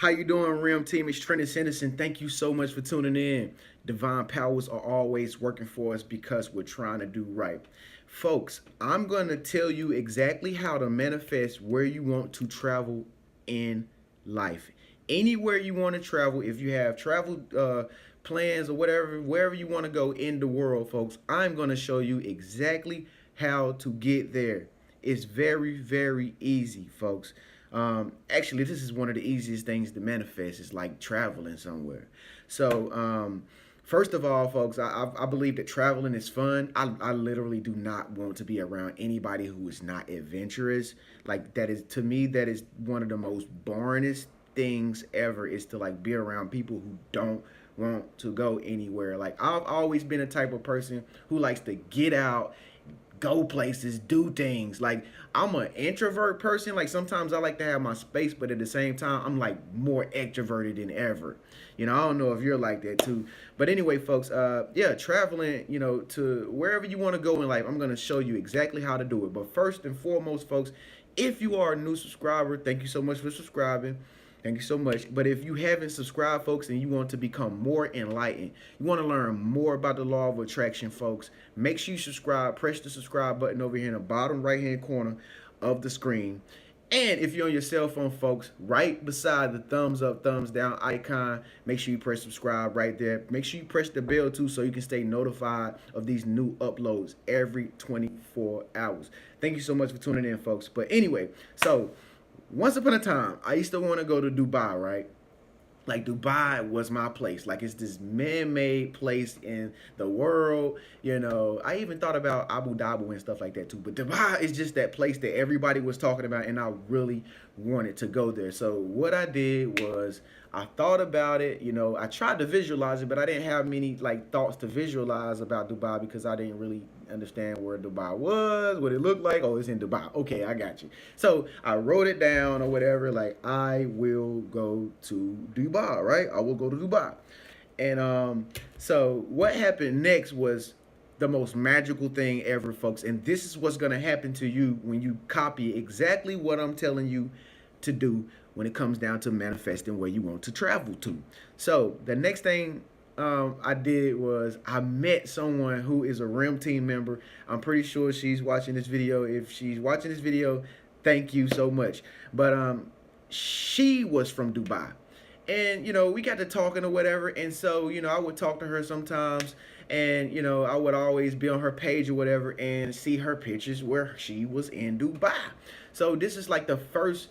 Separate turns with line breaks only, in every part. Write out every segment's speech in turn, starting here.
How you doing, Rim Team? It's Trenius Henderson. Thank you so much for tuning in. Divine powers are always working for us because we're trying to do right. Folks, I'm going to tell you exactly how to manifest where you want to travel in life. Anywhere you want to travel, if you have travel plans or whatever, wherever you want to go in the world, folks, I'm going to show you exactly how to get there. It's very, very easy, folks. Actually, this is one of the easiest things to manifest. It's like traveling somewhere. So, first of all, folks, I believe that traveling is fun. I literally do not want to be around anybody who is not adventurous. Like, that is, to me, that is one of the most boringest things ever, is to like be around people who don't want to go anywhere. Like, I've always been a type of person who likes to get out, go places, do things. Like, I'm an introvert person. Like, sometimes I like to have my space, but at the same time, I'm like more extroverted than ever. You know, I don't know if you're like that too. But anyway, folks, yeah, traveling, to wherever you want to go in life, I'm gonna show you exactly how to do it. But first and foremost, folks, if you are a new subscriber, thank you so much for subscribing. Thank you so much. But if you haven't subscribed, folks, and you want to become more enlightened, you want to learn more about the law of attraction, folks, make sure you subscribe. Press the subscribe button over here in the bottom right-hand corner of the screen. And if you're on your cell phone, folks, right beside the thumbs up, thumbs down icon, make sure you press subscribe right there. Make sure you press the bell too so you can stay notified of these new uploads every 24 hours. Thank you so much for tuning in, folks. But anyway, so once upon a time, I used to want to go to Dubai, right? Like, Dubai was my place. Like, it's this man-made place in the world. I even thought about Abu Dhabi and stuff like that too. But Dubai is just that place that everybody was talking about, and I really wanted to go there. So what I did was I thought about it. I tried to visualize it, but I didn't have many like thoughts to visualize about Dubai because I didn't really understand where Dubai was, what it looked like. Oh, it's in Dubai. Okay, I got you. So I wrote it down or whatever. Like, I will go to Dubai, right? I will go to Dubai. And so what happened next was the most magical thing ever, folks. And this is what's gonna happen to you when you copy exactly what I'm telling you to do when it comes down to manifesting where you want to travel to. So the next thing I did was I met someone who is a RIM team member. I'm pretty sure she's watching this video. If she's watching this video, thank you so much. But she was from Dubai. And, we got to talking or whatever. And so, I would talk to her sometimes. And, I would always be on her page or whatever and see her pictures where she was in Dubai. So this is like the first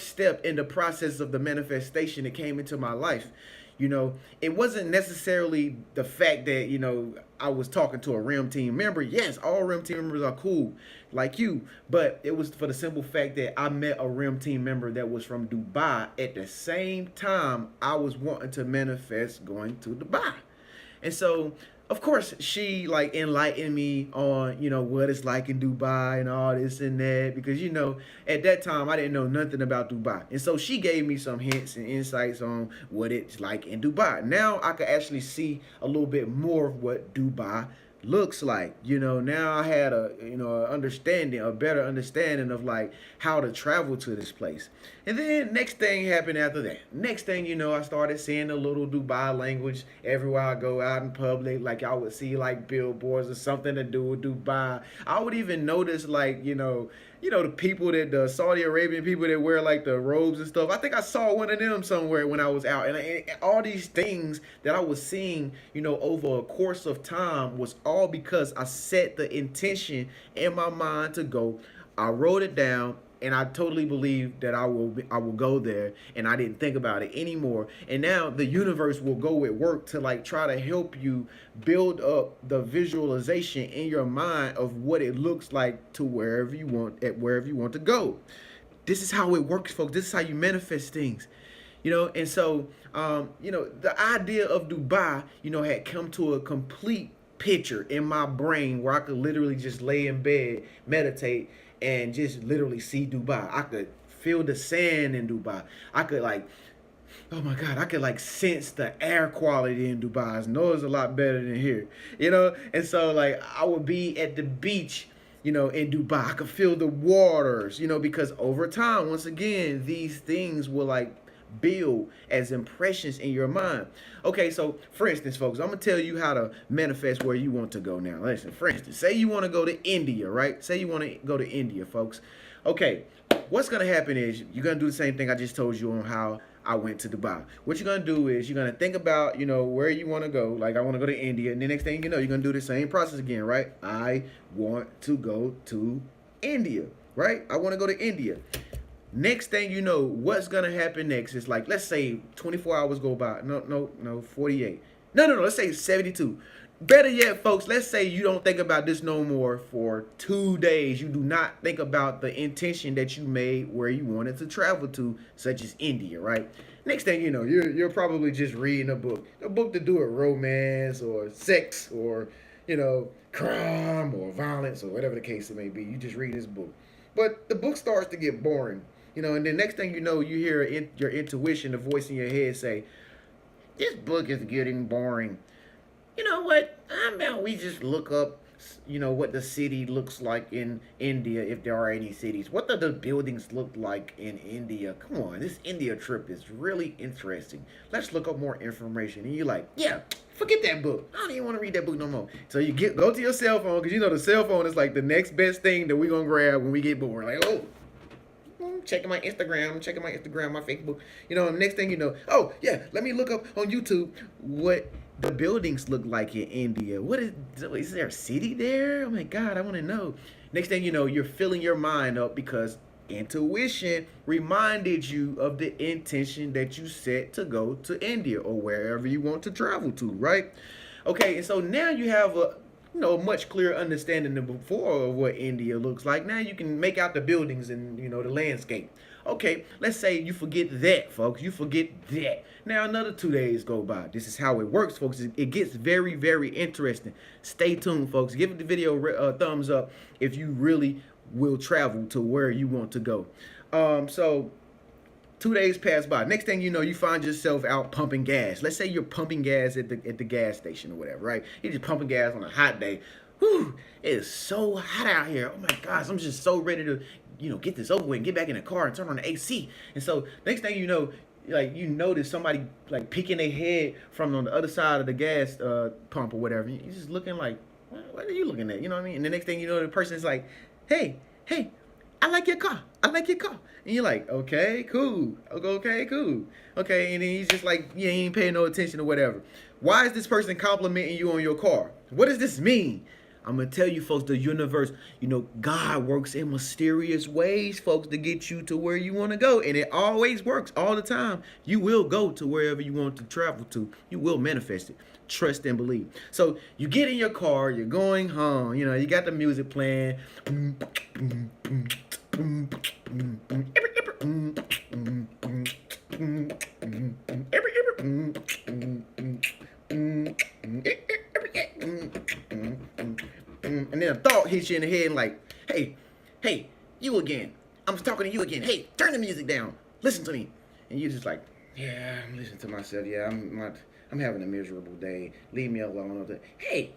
step in the process of the manifestation that came into my life. It wasn't necessarily the fact that, I was talking to a RIM team member. Yes, all RIM team members are cool like you, but it was for the simple fact that I met a RIM team member that was from Dubai at the same time I was wanting to manifest going to Dubai. And so, of course, she like enlightened me on, what it's like in Dubai and all this and that, because, at that time I didn't know nothing about Dubai. And so she gave me some hints and insights on what it's like in Dubai. Now I could actually see a little bit more of what Dubai looks like. Now I had a better understanding of like how to travel to this place. And then next thing happened after that. Next thing I started seeing a little Dubai language everywhere I go out in public. Like, I would see like billboards or something to do with Dubai. I would even notice like, the people the Saudi Arabian people that wear like the robes and stuff. I think I saw one of them somewhere when I was out. And all these things that I was seeing, over a course of time was all because I set the intention in my mind to go. I wrote it down. And I totally believe that I will go there, and I didn't think about it anymore. And now the universe will go at work to like try to help you build up the visualization in your mind of what it looks like to wherever you want to go. This is how it works, folks. This is how you manifest things. And so the idea of Dubai, had come to a complete picture in my brain where I could literally just lay in bed, meditate, and just literally see Dubai. I could feel the sand in Dubai. I could like, oh my God, I could like sense the air quality in Dubai. I know it's a lot better than here, And so like I would be at the beach, in Dubai. I could feel the waters, because over time, once again, these things will like build as impressions in your mind. Okay, so for instance, folks, I'm gonna tell you how to manifest where you want to go now. Listen, for instance, say you want to go to India, right? Say you want to go to India, folks. Okay, what's gonna happen is you're gonna do the same thing I just told you on how I went to Dubai. What you're gonna do is you're gonna think about, where you want to go. Like, I want to go to India, and the next thing you know, you're gonna do the same process again, right? I want to go to India, right? I want to go to India. Next thing you know, what's gonna happen next is, like, let's say 24 hours go by. No, 48. No, let's say 72. Better yet, folks, let's say you don't think about this no more for 2 days. You do not think about the intention that you made where you wanted to travel to, such as India, right? Next thing you know, you're probably just reading a book to do with romance or sex or, crime or violence or whatever the case it may be. You just read this book. But the book starts to get boring, and then next thing you know, you hear your intuition, the voice in your head say, this book is getting boring. You know what? How about we just look up, what the city looks like in India, if there are any cities. What do the buildings look like in India? Come on, this India trip is really interesting. Let's look up more information. And you're like, yeah, forget that book. I don't even want to read that book no more. So you go to your cell phone, because the cell phone is like the next best thing that we're going to grab when we get bored. Like, checking my Instagram, my Facebook. Next thing you know, oh, yeah, let me look up on YouTube what the buildings look like in India. Is there a city there? Oh my God, I want to know. Next thing you know, you're filling your mind up because intuition reminded you of the intention that you set to go to India or wherever you want to travel to, right? Okay, and so now you have a much clearer understanding than before of what India looks like. Now you can make out the buildings and, the landscape. Okay, let's say you forget that, folks. You forget that. Now another 2 days go by. This is how it works, folks. It gets very, very interesting. Stay tuned, folks. Give the video a thumbs up if you really will travel to where you want to go. So 2 days pass by. Next thing you know, you find yourself out pumping gas. Let's say you're pumping gas at the gas station or whatever, right? You're just pumping gas on a hot day. Whew, it is so hot out here. Oh my gosh, I'm just so ready to, get this over with and get back in the car and turn on the AC. And so next thing you know, you notice somebody like peeking their head from on the other side of the gas pump or whatever. You're just looking like, what are you looking at? You know what I mean? And the next thing you know, the person's like, hey, I like your car. I like your car. And you're like, okay, cool. Okay, cool. Okay, and then he's just like, yeah, he ain't paying no attention or whatever. Why is this person complimenting you on your car? What does this mean? I'm going to tell you, folks, the universe, God works in mysterious ways, folks, to get you to where you want to go. And it always works all the time. You will go to wherever you want to travel to. You will manifest it. Trust and believe. So you get in your car, you're going home, you got the music playing. And then a thought hits you in the head and like, hey, you again. I'm talking to you again. Hey, turn the music down. Listen to me. And you're just like, yeah, I'm listening to myself. Yeah, I'm having a miserable day. Leave me alone. Hey,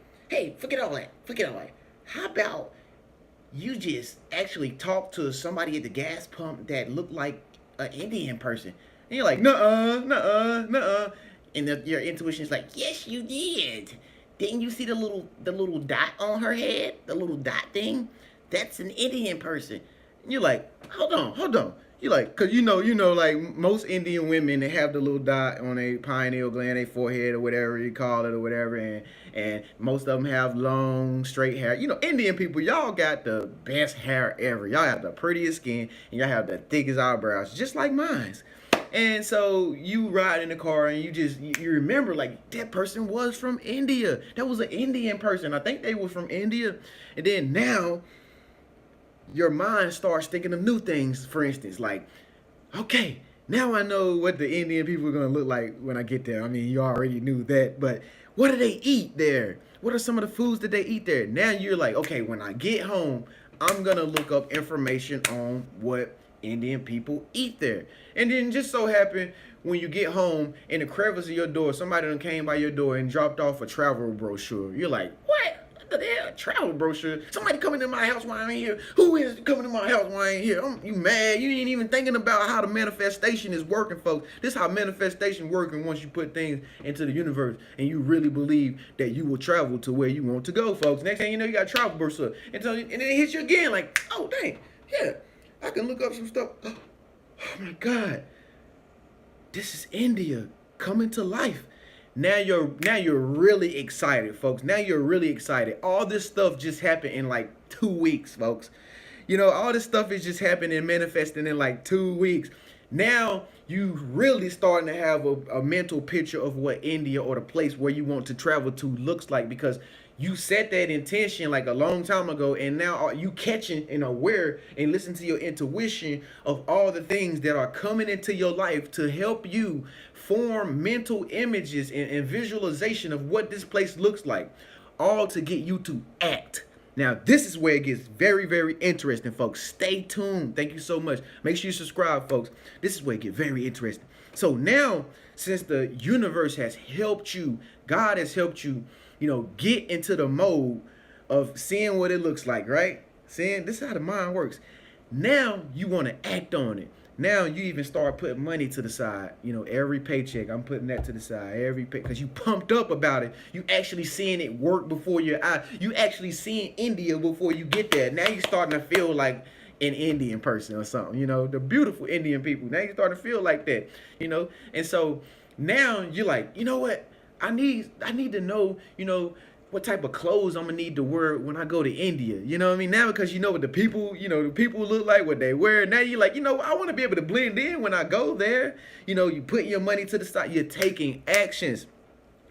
forget all that. How about you just actually talk to somebody at the gas pump that looked like an Indian person? And you're like, nuh-uh. And your intuition is like, yes, you did. Didn't you see the little dot on her head? The little dot thing? That's an Indian person. And you're like, hold on. You're like, cause like most Indian women, they have the little dot on their pineal gland, their forehead or whatever you call it or whatever, and most of them have long, straight hair. Indian people, y'all got the best hair ever. Y'all have the prettiest skin, and y'all have the thickest eyebrows, just like mine. And so you ride in the car and you remember like that person was from India. That was an Indian person. I think they were from India. And then now your mind starts thinking of new things. For instance, like, okay, now I know what the Indian people are going to look like when I get there. I mean, you already knew that, but what do they eat there? What are some of the foods that they eat there? Now you're like, okay, when I get home, I'm going to look up information on what Indian people eat there. And then just so happen when you get home, in the crevice of your door, somebody done came by your door and dropped off a travel brochure. You're like, what? What the hell? Travel brochure? Somebody coming to my house while I ain't here. Who is coming to my house while I ain't here? You mad? You ain't even thinking about how the manifestation is working, folks. This is how manifestation working once you put things into the universe and you really believe that you will travel to where you want to go, folks. Next thing you know, you got a travel brochure. And then it hits you again like, oh, dang, yeah, I can look up some stuff. Oh my God. This is India coming to life. Now you're really excited, folks. Now you're really excited. All this stuff just happened in like 2 weeks, folks. You know, all this stuff is just happening and manifesting in like 2 weeks. Now you really starting to have a mental picture of what India or the place where you want to travel to looks like, because you set that intention like a long time ago, and now you catching and aware and listen to your intuition of all the things that are coming into your life to help you form mental images and visualization of what this place looks like, all to get you to act. Now, this is where it gets very, very interesting, folks. Stay tuned. Thank you so much. Make sure you subscribe, folks. This is where it gets very interesting. So now, since the universe has helped you, God has helped you, get into the mode of seeing what it looks like, right? Seeing this is how the mind works. Now you want to act on it. Now you even start putting money to the side. Every paycheck, I'm putting that to the side. Every pay, because you pumped up about it. You actually seeing it work before your eyes. You actually seeing India before you get there. Now you starting to feel like an Indian person or something. The beautiful Indian people. Now you starting to feel like that. And so now you're like, you know what? I need to know, what type of clothes I'm gonna need to wear when I go to India. You know what I mean? Now, because you know what the people look like, what they wear. Now you're like, I want to be able to blend in when I go there. You put your money to the side. You're taking actions.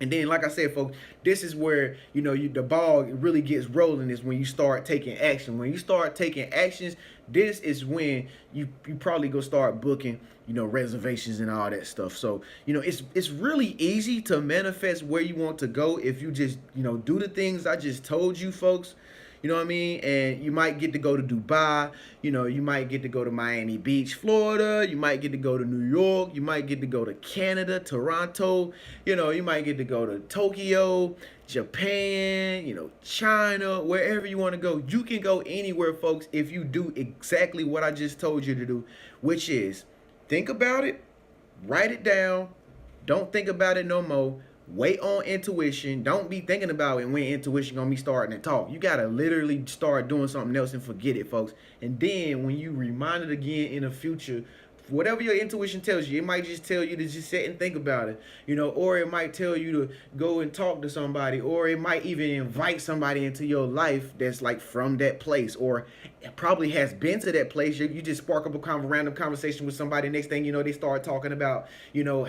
And then, like I said, folks, this is where, the ball really gets rolling, is when you start taking action. When you start taking actions, this is when you probably go start booking, reservations and all that stuff. So, it's really easy to manifest where you want to go if you just, do the things I just told you, folks. You know what I mean? And you might get to go to Dubai. You might get to go to Miami Beach, Florida. You might get to go to New York. You might get to go to Canada, Toronto. You might get to go to Tokyo, Japan, China, wherever you want to go. You can go anywhere, folks, if you do exactly what I just told you to do, which is think about it, write it down, don't think about it no more. Wait on intuition. Don't be thinking about it when intuition gonna be starting to talk. You gotta literally start doing something else and forget it, folks. And then when you remind it again in the future, whatever your intuition tells you, it might just tell you to just sit and think about it, or it might tell you to go and talk to somebody, or it might even invite somebody into your life that's like from that place, or probably has been to that place. You just spark up a random conversation with somebody. Next thing you know, they start talking about,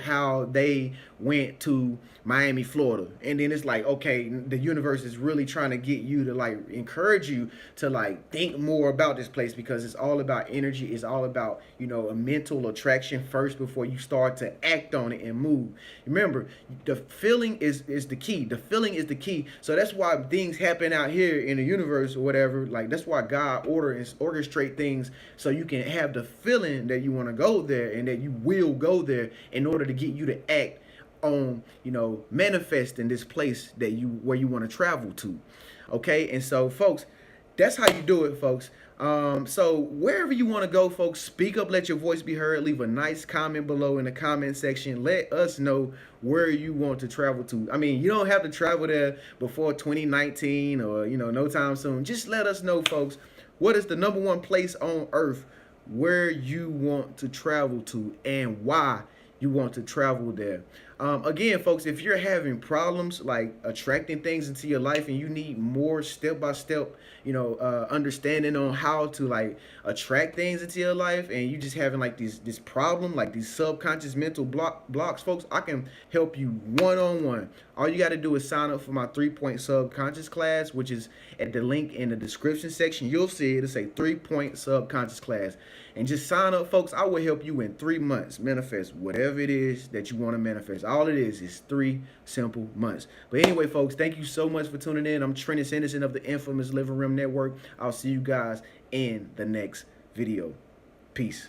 how they went to Miami, Florida. And then it's like, okay, the universe is really trying to get you to like encourage you to like think more about this place, because it's all about energy. It's all about, a mental attraction first before you start to act on it and move. Remember, the feeling is the key. The feeling is the key. So that's why things happen out here in the universe or whatever. Like, that's why God orchestrate things so you can have the feeling that you want to go there and that you will go there in order to get you to act on, manifesting this place where you want to travel to. Okay, and so folks, that's how you do it, folks. So wherever you want to go, folks, speak up, let your voice be heard. Leave a nice comment below in the comment section. Let us know where you want to travel to. I mean, you don't have to travel there before 2019 or, no time soon. Just let us know, folks, what is the #1 place on earth where you want to travel to and why you want to travel there. Again, folks, if you're having problems like attracting things into your life and you need more step-by-step, understanding on how to like attract things into your life, and you just having like this problem, like these subconscious mental blocks, folks, I can help you one-on-one. All you got to do is sign up for my 3-point subconscious class, which is at the link in the description section. You'll see it'll say 3-point subconscious class. And just sign up, folks. I will help you in 3 months manifest whatever it is that you want to manifest. All it is 3 simple months. But anyway, folks, thank you so much for tuning in. I'm Trenius Henderson of the infamous Living Room Network. I'll see you guys in the next video. Peace.